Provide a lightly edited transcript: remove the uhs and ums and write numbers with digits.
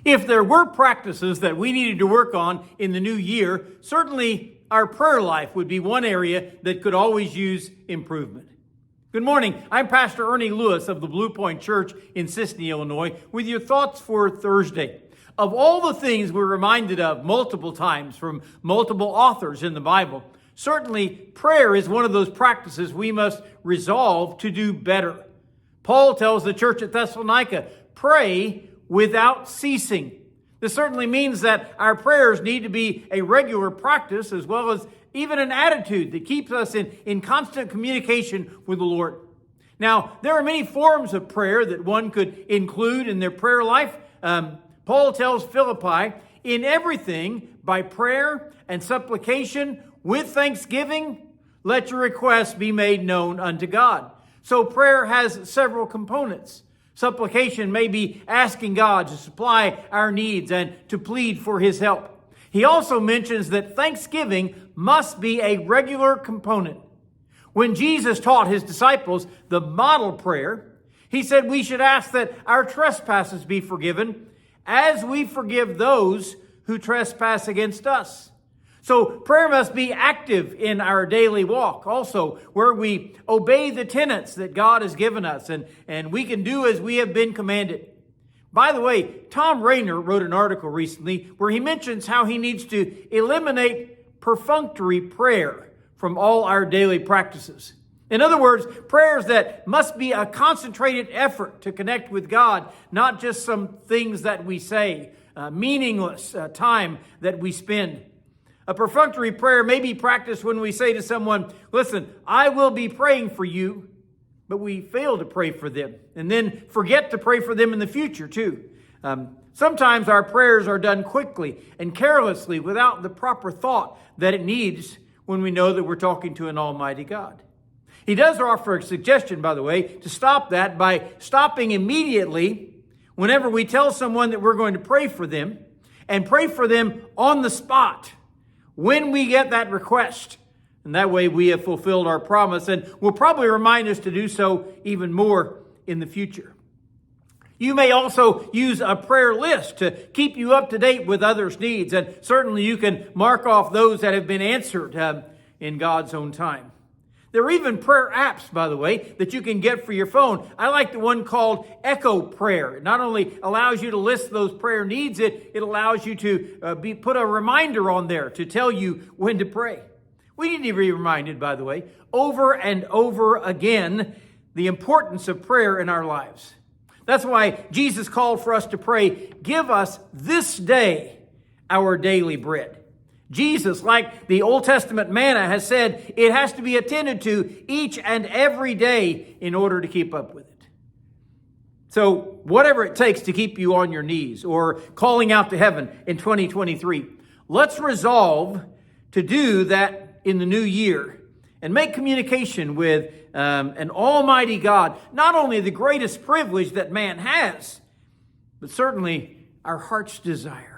If there were practices that we needed to work on in the new year, certainly our prayer life would be one area that could always use improvement. Good morning. I'm Pastor Ernie Lewis of the Blue Point Church in Sisney, Illinois, with your thoughts for Thursday. Of all the things we're reminded of multiple times from multiple authors in the Bible, certainly prayer is one of those practices we must resolve to do better. Paul tells the church at Thessalonica, pray without ceasing. This certainly means that our prayers need to be a regular practice as well as even an attitude that keeps us in constant communication with the Lord. Now, there are many forms of prayer that one could include in their prayer life. Paul tells Philippi, in everything, by prayer and supplication, with thanksgiving, let your requests be made known unto God. So prayer has several components. Supplication may be asking God to supply our needs and to plead for his help. He also mentions that thanksgiving must be a regular component. When Jesus taught his disciples the model prayer, he said we should ask that our trespasses be forgiven as we forgive those who trespass against us. So prayer must be active in our daily walk, also where we obey the tenets that God has given us and we can do as we have been commanded. By the way, Tom Rainer wrote an article recently where he mentions how he needs to eliminate perfunctory prayer from all our daily practices. In other words, prayers that must be a concentrated effort to connect with God, not just some things that we say, meaningless time that we spend. A perfunctory prayer may be practiced when we say to someone, listen, I will be praying for you, but we fail to pray for them and then forget to pray for them in the future too. Sometimes our prayers are done quickly and carelessly without the proper thought that it needs when we know that we're talking to an almighty God. He does offer a suggestion, by the way, to stop that by stopping immediately whenever we tell someone that we're going to pray for them and pray for them on the spot when we get that request. And that way we have fulfilled our promise and will probably remind us to do so even more in the future. You may also use a prayer list to keep you up to date with others' needs. And certainly you can mark off those that have been answered in God's own time. There are even prayer apps, by the way, that you can get for your phone. I like the one called Echo Prayer. It not only allows you to list those prayer needs, it allows you to put a reminder on there to tell you when to pray. We need to be reminded, by the way, over and over again, the importance of prayer in our lives. That's why Jesus called for us to pray, give us this day our daily bread. Jesus, like the Old Testament manna, has said it has to be attended to each and every day in order to keep up with it. So whatever it takes to keep you on your knees or calling out to heaven in 2023, let's resolve to do that in the new year and make communication with an almighty God, not only the greatest privilege that man has, but certainly our heart's desire.